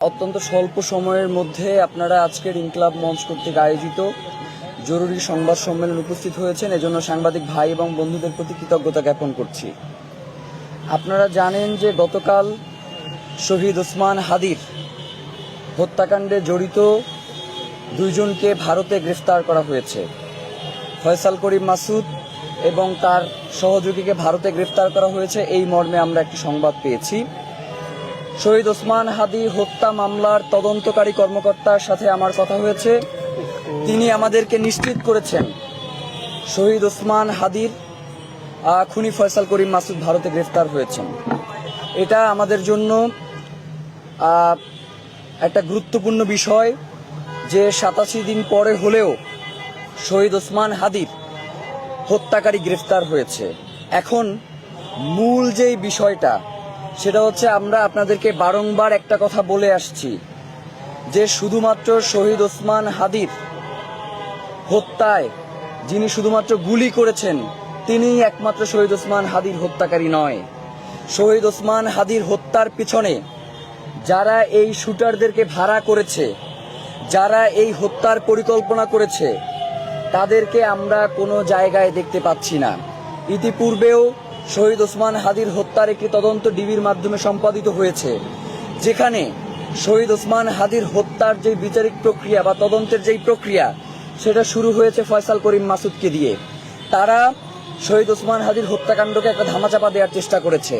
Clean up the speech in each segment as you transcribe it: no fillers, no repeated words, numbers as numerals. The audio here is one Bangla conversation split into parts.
অত্যন্ত স্বল্প সময়ের মধ্যে আপনারা আজকের ইনকলাব মঞ্চ কর্তৃক আয়োজিত জরুরি সংবাদ সম্মেলন উপস্থিত হয়েছেন, এজন্য সাংবাদিক ভাই এবং বন্ধুদের প্রতি কৃতজ্ঞতা জ্ঞাপন করছি। আপনারা জানেন যে গতকাল শহীদ ওসমান হাদির হত্যাকাণ্ডে জড়িত দুইজনকে ভারতে গ্রেফতার করা হয়েছে। ফয়সাল করিম মাসুদ এবং তার সহযোগীকে ভারতে গ্রেফতার করা হয়েছে, এই মর্মে আমরা একটি সংবাদ পেয়েছি। শহীদ ওসমান হাদি হত্যা মামলার তদন্তকারী কর্মকর্তার সাথে আমার কথা হয়েছে। তিনি আমাদেরকে নিশ্চিত করেছেন শহীদ ওসমান হাদির খুনি ফয়সাল করিম মাসুদ ভারতে গ্রেফতার হয়েছেন। এটা আমাদের জন্য একটা গুরুত্বপূর্ণ বিষয় যে 87 দিন পরে হলেও শহীদ ওসমান হাদির হত্যাকারী গ্রেফতার হয়েছে। এখন মূল যেই বিষয়টা সেটা হচ্ছে, আমরা আপনাদেরকে বারংবার একটা কথা বলে আসছি যে শুধুমাত্র শহীদ ওসমান হাদির হত্যায় যিনি শুধুমাত্র গুলি করেছেন তিনিই একমাত্র শহীদ ওসমান হাদির হত্যাকারী নয়। শহীদ ওসমান হাদির হত্যার পিছনে যারা এই শুটারদেরকে ভাড়া করেছে, যারা এই হত্যার পরিকল্পনা করেছে, তাদেরকে আমরা কোনো জায়গায় দেখতে পাচ্ছি না। ইতিপূর্বেও শহীদ ওসমান হাদির হত্যার একটি তদন্ত ডিবির মাধ্যমে সম্পাদিত হয়েছে, যেখানে শহীদ ওসমান হাদির হত্যার যে বিচারিক প্রক্রিয়া বা তদন্তের যেই প্রক্রিয়া সেটা শুরু হয়েছে ফয়সাল করিম মাসুদকে দিয়ে। তারা শহীদ ওসমান হাদির হত্যাকাণ্ডকে একটা ধামাচাপা দেওয়ার চেষ্টা করেছে।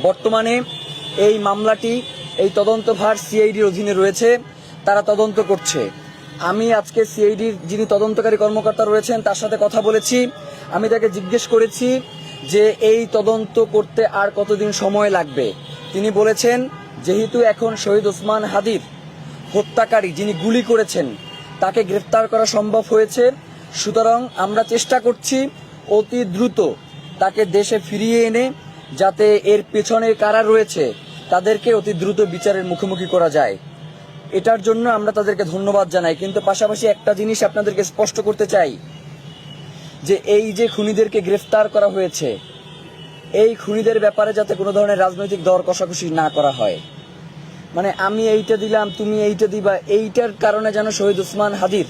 বর্তমানে এই মামলাটি, এই তদন্তভার সিআইডির অধীনে রয়েছে, তারা তদন্ত করছে। আমি আজকে সিআইডির যিনি তদন্তকারী কর্মকর্তা রয়েছেন তার সাথে কথা বলেছি। আমি তাকে জিজ্ঞেস করেছি যে এই তদন্ত করতে আর কতদিন সময় লাগবে। তিনি বলেছেন যেহেতু এখন শহীদ ওসমান হাদির হত্যাকারী যিনি গুলি করেছেন তাকে গ্রেফতার করা সম্ভব হয়েছে, সুতরাং আমরা চেষ্টা করছি অতি দ্রুত তাকে দেশে ফিরিয়ে এনে যাতে এর পেছনে কারা রয়েছে তাদেরকে অতি দ্রুত বিচারের মুখোমুখি করা যায়। এটার জন্য আমরা তাদেরকে ধন্যবাদ জানাই। কিন্তু পাশাপাশি একটা জিনিস আপনাদেরকে স্পষ্ট করতে চাই যে এই যে খুনিদেরকে গ্রেফতার করা হয়েছে, এই খুনিদের ব্যাপারে যাতে কোনো ধরনের রাজনৈতিক দর কষাকষি না করা হয়। মানে আমি এইটা দিলাম, তুমি এইটা দিবা, এইটার কারণে যেন শহীদ ওসমান হাদির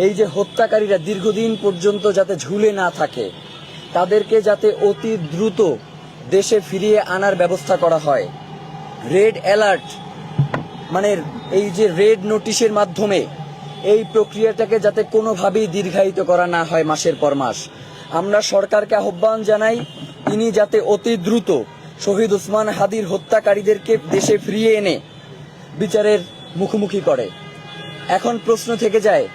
এই যে হত্যাকারীরা দীর্ঘদিন পর্যন্ত যাতে ঝুলে না থাকে, তাদেরকে যাতে অতি দ্রুত দেশে ফিরিয়ে আনার ব্যবস্থা করা হয়। রেড অ্যালার্ট মানে এই যে রেড নোটিশের মাধ্যমে এই প্রক্রিয়াটাকে যাতে কোনোভাবেই দীর্ঘায়িত করা না হয় মাসের পর মাস। আমরা সরকারকে আহ্বান জানাই তিনি যাতে অতি দ্রুত শহীদ ওসমান হাদির হত্যাকারীদেরকে দেশে ফিরিয়ে এনে বিচারের মুখোমুখি করে। এখন প্রশ্ন থেকে যায়,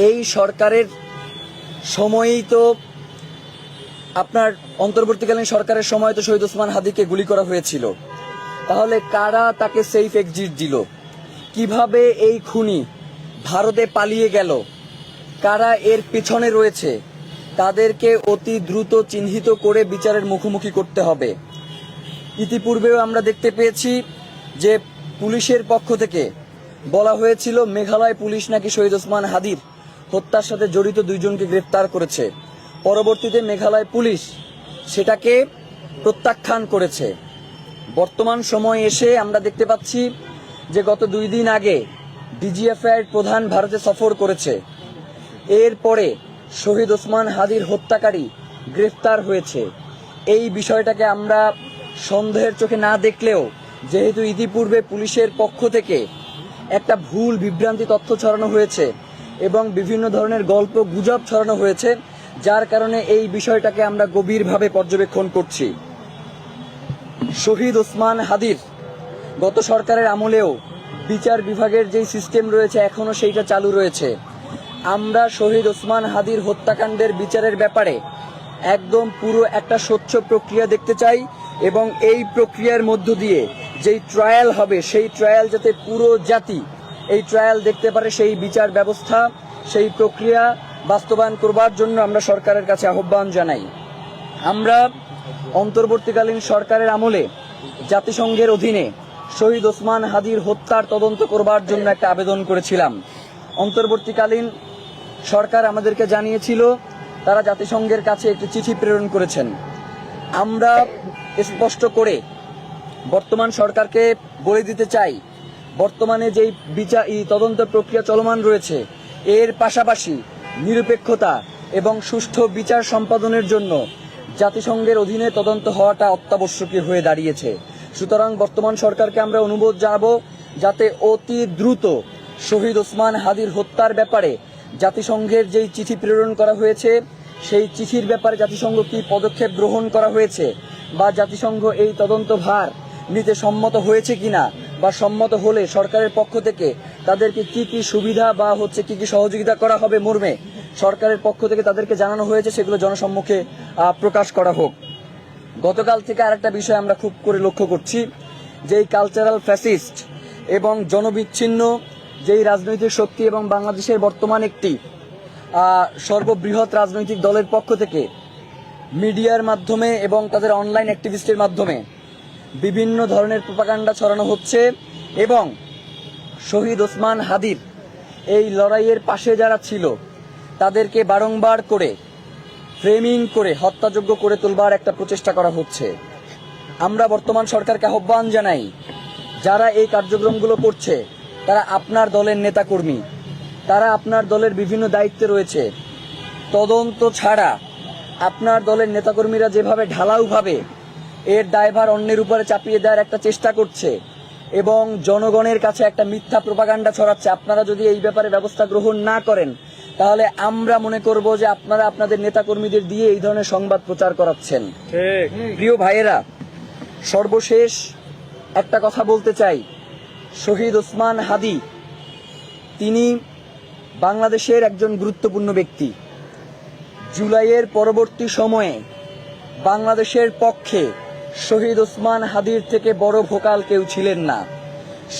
এই সরকারের সময়েই তো আপনার অন্তর্বর্তীকালীন সরকারের সময় তো শহীদ ওসমান হাদিকে গুলি করা হয়েছিল, তাহলে কারা তাকে সেফ এক্সিট দিল? কিভাবে এই খুনি ভারতে পালিয়ে গেল? কারা এর পিছনে রয়েছে? তাদেরকে অতি দ্রুত চিহ্নিত করে বিচারের মুখোমুখি করতে হবে। ইতিপূর্বেও আমরা দেখতে পেয়েছি যে পুলিশের পক্ষ থেকে বলা হয়েছিল মেঘালয় পুলিশ নাকি শহীদ ওসমান হাদির হত্যার সাথে জড়িত দুইজনকে গ্রেফতার করেছে। পরবর্তীতে মেঘালয় পুলিশ সেটাকে প্রত্যাখ্যান করেছে। বর্তমান সময় এসে আমরা দেখতে পাচ্ছি যে গত 2 দিন আগে ডিজিএফআই প্রধান ভারতে সফর করেছে। এরপরে শহীদ ওসমান হাদির হত্যাকারী গ্রেফতার হয়েছে। এই বিষয়টাকে আমরা সন্দেহের চোখে না দেখলেও, যেহেতু ইতিপূর্বে পুলিশের পক্ষ থেকে একটা ভুল বিভ্রান্তি তথ্য ছড়ানো হয়েছে এবং বিভিন্ন ধরনের গল্প গুজব ছড়ানো হয়েছে, যার কারণে এই বিষয়টাকে আমরা গভীরভাবে পর্যবেক্ষণ করছি। শহীদ ওসমান হাদির গত সরকারের আমলেও বিচার বিভাগের যেই সিস্টেম রয়েছে এখনো সেইটা চালু রয়েছে। আমরা শহীদ ওসমান হাদির হত্যাকাণ্ডের বিচারের ব্যাপারে একদম পুরো একটা স্বচ্ছ প্রক্রিয়া দেখতে চাই এবং এই প্রক্রিয়ার মধ্য দিয়ে যেই ট্রায়াল হবে সেই ট্রায়াল যাতে পুরো জাতি এই ট্রায়াল দেখতে পারে, সেই বিচার ব্যবস্থা, সেই প্রক্রিয়া বাস্তবায়ন করবার জন্য আমরা সরকারের কাছে আহ্বান জানাই। আমরা অন্তর্বর্তীকালীন সরকারের আমলে জাতিসংঘের অধীনে শহীদ ওসমান হাদির হত্যার তদন্ত করবার জন্য একটা আবেদন করেছিলাম। অন্তর্বর্তীকালীন সরকার আমাদেরকে জানিয়েছিল তারা জাতিসংঘের কাছে একটি চিঠি প্রেরণ করেছেন। আমরা স্পষ্ট করে বর্তমান সরকারকে বলে দিতে চাই, বর্তমানে যেই তদন্ত প্রক্রিয়া চলমান রয়েছে, এর পাশাপাশি নিরপেক্ষতা এবং সুষ্ঠু বিচার সম্পাদনের জন্য জাতিসংঘের অধীনে তদন্ত হওয়াটা অত্যাবশ্যকীয় হয়ে দাঁড়িয়েছে। সুতরাং বর্তমান সরকারকে আমরা অনুরোধ জানাবো যাতে অতি দ্রুত শহীদ ওসমান হাদির হত্যার ব্যাপারে জাতিসংঘের যেই চিঠি প্রেরণ করা হয়েছে, সেই চিঠির ব্যাপারে জাতিসংঘ কি পদক্ষেপ গ্রহণ করা হয়েছে বা জাতিসংঘ এই তদন্ত ভার নিতে সম্মত হয়েছে কিনা, বা সম্মত হলে সরকারের পক্ষ থেকে তাদেরকে কি কি সুবিধা বা কি কি সহযোগিতা করা হবে মর্মে সরকারের পক্ষ থেকে তাদেরকে জানানো হয়েছে, সেগুলো জনসম্মুখে প্রকাশ করা হোক। গতকাল থেকে আরেকটা বিষয় আমরা খুব করে লক্ষ্য করছি, যে এই কালচারাল ফ্যাসিস্ট এবং জনবিচ্ছিন্ন যেই রাজনৈতিক শক্তি এবং বাংলাদেশের বর্তমান একটি সর্ববৃহৎ রাজনৈতিক দলের পক্ষ থেকে মিডিয়ার মাধ্যমে এবং তাদের অনলাইন অ্যাক্টিভিস্টের মাধ্যমে বিভিন্ন ধরনের প্রোপাগান্ডা ছড়ানো হচ্ছে এবং শহীদ ওসমান হাদির এই লড়াইয়ের পাশে যারা ছিল তাদেরকে বারংবার করে ফ্রেমিং করে হত্যাযোগ্য করে তোলবার একটা প্রচেষ্টা করা হচ্ছে। আমরা বর্তমান সরকারকে আহ্বান জানাই, যারা এই কার্যক্রমগুলো করছে তারা আপনার দলের নেতাকর্মী, তারা আপনার দলের বিভিন্ন দায়িত্বে রয়েছে। তদন্ত ছাড়া আপনার দলের নেতাকর্মীরা যেভাবে ঢালাওভাবে এর দায়ভার অন্যের উপরে চাপিয়ে দেওয়ার একটা চেষ্টা করছে এবং জনগণের কাছে একটা মিথ্যা প্রোপাগান্ডা ছড়াচ্ছে, আপনারা যদি এই ব্যাপারে ব্যবস্থা গ্রহণ না করেন তাহলে আমরা মনে করব যে আপনারা আপনাদের নেতাকর্মীদের দিয়ে এই ধরনের সংবাদ প্রচার করাচ্ছেন। প্রিয় ভাইয়েরা, সর্বশেষ একটা কথা বলতে চাই, শহীদ ওসমান হাদি তিনি বাংলাদেশের একজন গুরুত্বপূর্ণ ব্যক্তি। জুলাইয়ের পরবর্তী সময়ে বাংলাদেশের পক্ষে শহীদ ওসমান হাদির থেকে বড় ভোকাল কেউ ছিলেন না।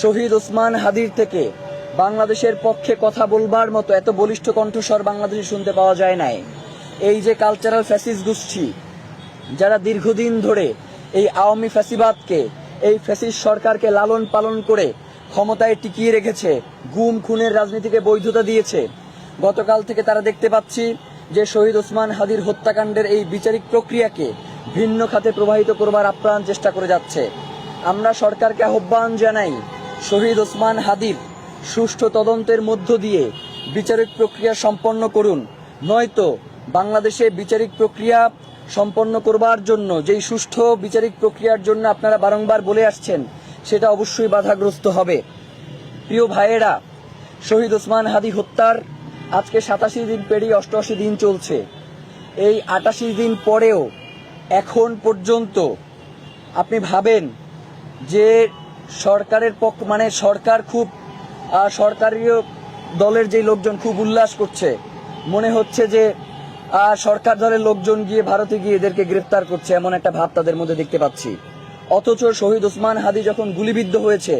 শহীদ ওসমান হাদির থেকে বাংলাদেশের পক্ষে কথা বলবার মতো এত বলিষ্ঠ কণ্ঠস্বর বাংলাদেশে শুনতে পাওয়া যায় নাই। এই যে কালচারাল ফ্যাসিস্ট গোষ্ঠী যারা দীর্ঘদিন ধরে এই আওয়ামী ফ্যাসিবাদকে, এই ফ্যাসিস্ট সরকারকে লালন পালন করে ক্ষমতায় টিকিয়ে রেখেছে, গুম খুনের রাজনীতিকে বৈধতা দিয়েছে, গতকাল থেকে তারা দেখতে পাচ্ছি যে শহীদ ওসমান হাদির হত্যাকাণ্ডের এই বিচারিক প্রক্রিয়াকে ভিন্ন খাতে প্রবাহিত করবার আপ্রাণ চেষ্টা করে যাচ্ছে। আমরা সরকারকে আহ্বান জানাই, শহীদ ওসমান হাদির সুষ্ঠু তদন্তের মধ্য দিয়ে বিচারিক প্রক্রিয়া সম্পন্ন করুন, নয়তো বাংলাদেশে বিচারিক প্রক্রিয়া সম্পন্ন করবার জন্য যেই সুষ্ঠু বিচারিক প্রক্রিয়ার জন্য আপনারা বারংবার বলে আসছেন সেটা অবশ্যই বাধাগ্রস্ত হবে। প্রিয় ভাইয়েরা, শহীদ ওসমান হাদি হত্যার আজকে 87 দিন পেরিয়ে 88 দিন চলছে। এই 88 দিন পরেও এখন পর্যন্ত আপনি ভাবেন যে সরকারের পক্ষ সরকার খুব সরকারি দলের যে লোকজন খুব উল্লাস করছে, মনে হচ্ছে যে সরকার দলের লোকজন গিয়ে ভারতে গিয়ে এদেরকে গ্রেফতার করছে, এমন একটা ভাব তাদের মধ্যে দেখতে পাচ্ছি। অথচ শহীদ ওসমান হাদি যখন গুলিবিদ্ধ হয়েছে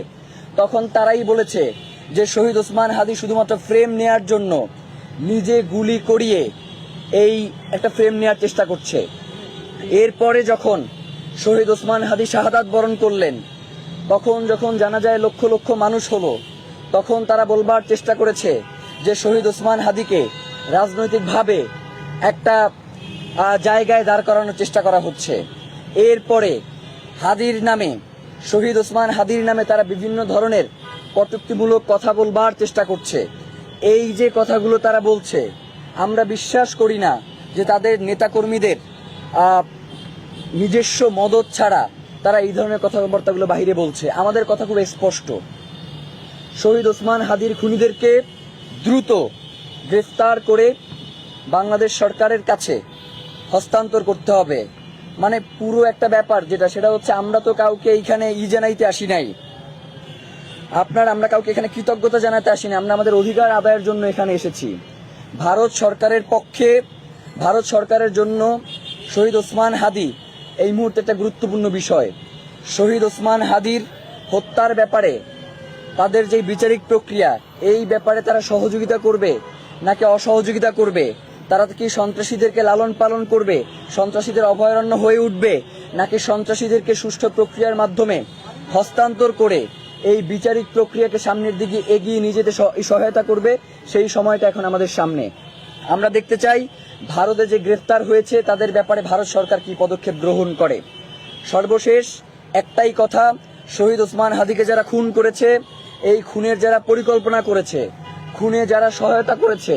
তখন তারাই বলেছে যে শহীদ ওসমান হাদি শুধুমাত্র ফ্রেম নেয়ার জন্য নিজে গুলি করিয়ে এই একটা ফ্রেম নেয়ার চেষ্টা করছে। এরপরে যখন শহীদ ওসমান হাদি শাহাদাত বরণ করলেন, তখন যখন জানা যায় লক্ষ লক্ষ মানুষ হলো, তখন তারা বলবার চেষ্টা করেছে যে শহীদ ওসমান হাদিকে রাজনৈতিকভাবে একটা জায়গায় দাঁড় করানোর চেষ্টা করা হচ্ছে। এরপরে হাদির নামে, শহীদ ওসমান হাদির নামে তারা বিভিন্ন ধরনের কটূক্তিমূলক কথা বলবার চেষ্টা করছে। এই যে কথাগুলো তারা বলছে, আমরা বিশ্বাস করি না যে তাদের নেতাকর্মীদের নিজস্ব মদত ছাড়া তারা এই ধরনের কথাবার্তাগুলো বাহিরে বলছে। আমাদের কথা খুব স্পষ্ট, শহীদ ওসমান হাদির খুনিদেরকে দ্রুত গ্রেফতার করে বাংলাদেশ সরকারের কাছে হস্তান্তর করতে হবে। পুরো একটা ব্যাপার সেটা হচ্ছে, আমরা তো কাউকে এইখানে জানাইতে আসি নাই, আমরা কাউকে এখানে কৃতজ্ঞতা জানাতে আসিনি, আমরা আমাদের অধিকার আদায়ের জন্য এখানে এসেছি। ভারত সরকারের পক্ষে, ভারত সরকারের জন্য শহীদ ওসমান হাদি এই মুহূর্তে একটা গুরুত্বপূর্ণ বিষয়। শহীদ ওসমান হাদির হত্যার ব্যাপারে তাদের যে বিচারিক প্রক্রিয়া, এই ব্যাপারে তারা সহযোগিতা করবে নাকি অসহযোগিতা করবে, তারা কি সন্ত্রাসীদেরকে লালন পালন করবে, সন্ত্রাসীদের অভয়ারণ্য হয়ে উঠবে, নাকি সন্ত্রাসীদেরকে সুষ্ঠু প্রক্রিয়ার মাধ্যমে হস্তান্তর করে এই বিচারিক প্রক্রিয়াকে সামনের দিকে এগিয়ে নিয়ে যেতে সহায়তা করবে, সেই সময়টা এখন আমাদের সামনে। আমরা দেখতে চাই ভারতে যে গ্রেফতার হয়েছে তাদের ব্যাপারে ভারত সরকার কি পদক্ষেপ গ্রহণ করে। সর্বশেষ একটাই কথা, শহীদ ওসমান হাদিকে যারা খুন করেছে, এই খুনের যারা পরিকল্পনা করেছে, খুনে যারা সহায়তা করেছে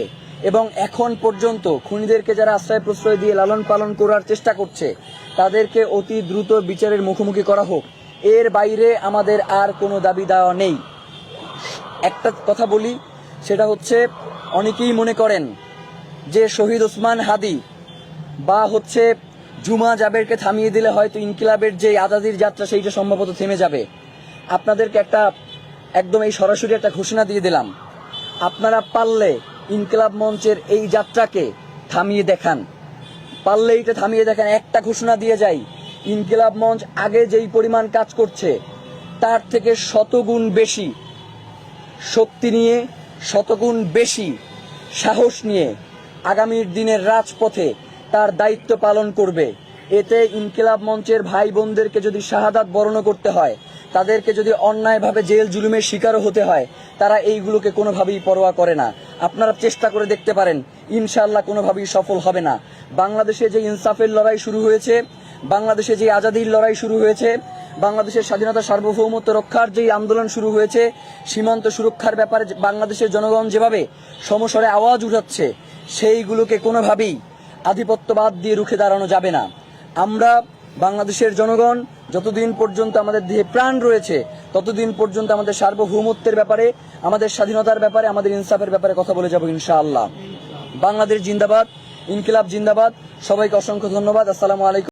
এবং এখন পর্যন্ত খুনিদেরকে যারা আশ্রয় প্রশ্রয় দিয়ে লালন পালন করার চেষ্টা করছে, তাদেরকে অতি দ্রুত বিচারের মুখোমুখি করা হোক। এর বাইরে আমাদের আর কোনো দাবি দেওয়া নেই। একটা কথা বলি, সেটা হচ্ছে অনেকেই মনে করেন যে শহীদ ওসমান হাদি বা হচ্ছে জুমা জাবেরকে থামিয়ে দিলে হয়তো ইনকিলাবের যে আজাদির যাত্রা সেইটা সম্ভবত থেমে যাবে। আপনাদেরকে একদম এই সরাসরি একটা ঘোষণা দিয়ে দিলাম, আপনারা পারলে ইনকিলাব মঞ্চের এই যাত্রাকে থামিয়ে দেখান, পারলে এইটা থামিয়ে দেখান। একটা ঘোষণা দিয়ে যাই, ইনকিলাব মঞ্চ আগে যেই পরিমাণ কাজ করছে তার থেকে শতগুণ বেশি শক্তি নিয়ে, শতগুণ বেশি সাহস নিয়ে আগামীর দিনের রাজপথে তার দায়িত্ব পালন করবে। এতে ইনকিলাব মঞ্চের ভাই বোনদেরকে যদি শাহাদাত বরণ করতে হয়, তাদেরকে যদি অন্যায়ভাবে জেল জুলুমের শিকারও হতে হয়, তারা এইগুলোকে কোনোভাবেই পরোয়া করে না। আপনারা চেষ্টা করে দেখতে পারেন, ইনশাআল্লাহ কোনোভাবেই সফল হবে না। বাংলাদেশে যে ইনসাফের লড়াই শুরু হয়েছে, বাংলাদেশে যে আজাদির লড়াই শুরু হয়েছে, বাংলাদেশের স্বাধীনতা সার্বভৌমত্ব রক্ষার যেই আন্দোলন শুরু হয়েছে, সীমান্ত সুরক্ষার ব্যাপারে বাংলাদেশের জনগণ যেভাবে সমস্বরে আওয়াজ উঠাচ্ছে, সেইগুলোকে কোনোভাবেই আধিপত্যবাদ দিয়ে রুখে দাঁড়ানো যাবে না। আমরা বাংলাদেশের জনগণ যতদিন পর্যন্ত আমাদের দেহে প্রাণ রয়েছে, ততদিন পর্যন্ত আমাদের সার্বভৌমত্বের ব্যাপারে, আমাদের স্বাধীনতার ব্যাপারে, আমাদের ইনসাফের ব্যাপারে কথা বলে যাব ইনশাআল্লাহ। বাংলাদেশ জিন্দাবাদ, ইনকিলাব জিন্দাবাদ। সবাইকে অসংখ্য ধন্যবাদ। আসসালামু আলাইকুম।